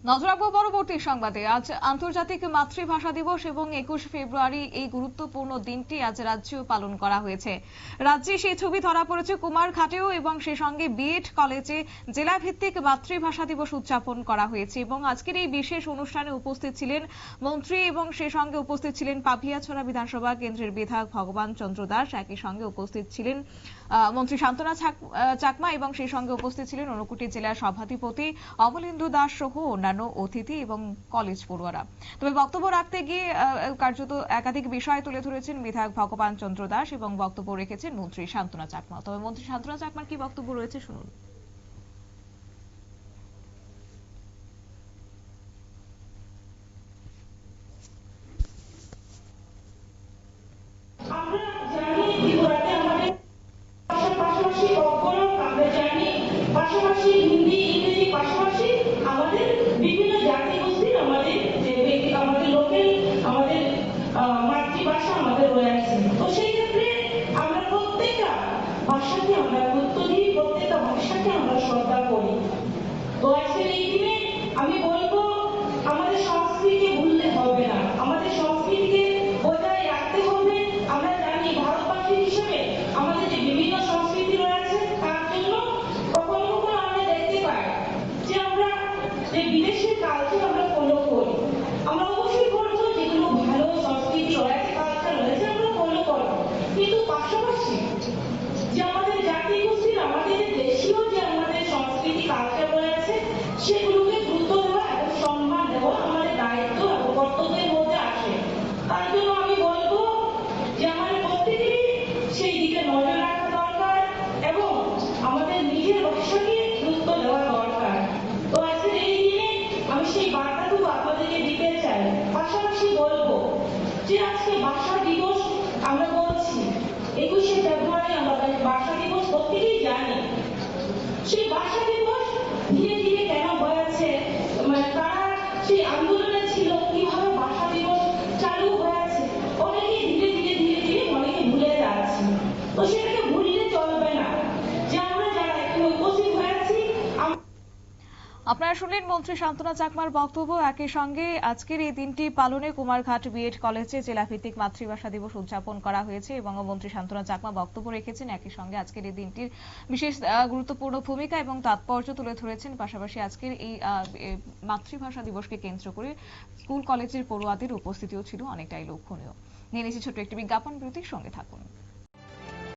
নজর রাখবো পরবর্তী সংবাদে। আজ আন্তর্জাতিক মাতৃভাষা দিবস এবং 21 ফেব্রুয়ারি এই গুরুত্বপূর্ণ দিনটি আজ রাজ্যেও পালন করা হয়েছে। রাজ্যে সেই ছবি ধরা পড়েছে কুমারঘাটেও এবং সে সঙ্গে বিএড কলেজে জেলাভিত্তিক মাতৃভাষা দিবস উদযাপন করা হয়েছে এবং আজকের এই বিশেষ অনুষ্ঠানে উপস্থিত ছিলেন মন্ত্রী এবং সে সঙ্গে উপস্থিত ছিলেন পাভিয়াছড়া বিধানসভা কেন্দ্রের বিধায়ক ভগবান চন্দ্র দাস। একই সঙ্গে উপস্থিত ছিলেন মন্ত্রী শান্তনা চাকমা এবং সেই সঙ্গে উপস্থিত ছিলেন ঊনকোটি জেলার সভাধিপতি অমলেন্দু দাস সহ অন্যান্য অতিথি এবং কলেজ পড়ুয়ারা। তবে বক্তব্য রাখতে গিয়ে কার্যত একাধিক বিষয় তুলে ধরেছেন বিধায়ক ভগবান চন্দ্র দাস এবং বক্তব্য রেখেছেন মন্ত্রী শান্তনা চাকমা। তবে মন্ত্রী শান্তনা চাকমার কি বক্তব্য রয়েছে শুনুন। ভাষাকে আমরা গুরুত্ব দিই, প্রত্যেকটা ভাষাকে আমরা শ্রদ্ধা করি। তো আজকের এই দিনে আমি বলবো আমাদের সংস্কৃতিকে ভুললে হবে না, আমাদের সংস্কৃতিকে বজায় রাখতে হবে। আমরা জানি ভারতবাসী হিসেবে আমাদের যে বিভিন্ন সংস্কৃতি রয়েছে তার জন্য কখনো কখনো আমরা দেখতে পাই যে আমরা যে বিদেশের কালচার আমরা ফলো করি। আমরা অবশ্যই করবো, যেগুলো ভালো সংস্কৃতি রয়েছে, কালচার রয়েছে আমরা ফলো করবো, কিন্তু পাশাপাশি যে আমাদের জাতি গোষ্ঠীর আমাদের দেশীয় যে আমাদের সংস্কৃতি কালচার রয়েছে সেগুলোকে গুরুত্ব দেওয়া এবং সম্মান দেওয়া আমাদের দায়িত্ব এবং কর্তব্যের মধ্যে আসে। তার জন্য আমি বলবো যে আমাদের প্রত্যেকেরই সেই দিকে নজর রাখা দরকার এবং আমাদের নিজের ভাষাকে গুরুত্ব দেওয়া দরকার। তো আজকের এই দিনে আমি সেই বার্তাটুকু আপনাদেরকে দিতে চাই। পাশাপাশি বলবো যে আজকে ভাষা দিবস আমরা বলছি 21শে ফেব্রুয়ারি আমরা ভাষা দিবস প্রত্যেকেই জানি। সেই ভাষা দিবস ধীরে ধীরে কেন হয়েছে, মানে তারা সেই আন্দোলনে ছিল কিভাবে ভাষা দিবস চালু হয়েছে, অনেকে ধীরে ধীরে ধীরে ধীরে অনেকে ভুলে যাচ্ছে। তো সেটাকে ভুললে চলবে না যে আমরা যারা এখানে উপস্থিত হয়েছি। আপনারা শুনলেন মন্ত্রী শান্তনা চাকমার বক্তব্য। একই সঙ্গে আজকের এই দিনটি পালনে কুমারঘাট বিএড কলেজে জেলাভিত্তিক মাতৃভাষা দিবস উদযাপন করা হয়েছে এবং মন্ত্রী শান্তনা চাকমা বক্তব্য রেখেছেন। একই সঙ্গে আজকের এই দিনটির বিশেষ গুরুত্বপূর্ণ ভূমিকা এবং তাৎপর্য তুলে ধরেছেন। পাশাপাশি আজকের এই মাতৃভাষা দিবসকে কেন্দ্র করে স্কুল কলেজের পড়ুয়াদের উপস্থিতিও ছিল অনেকটাই লক্ষণীয়। নিয়ে নিচ্ছি ছোট্ট একটি বিজ্ঞাপন বিরতির সঙ্গে থাকুন।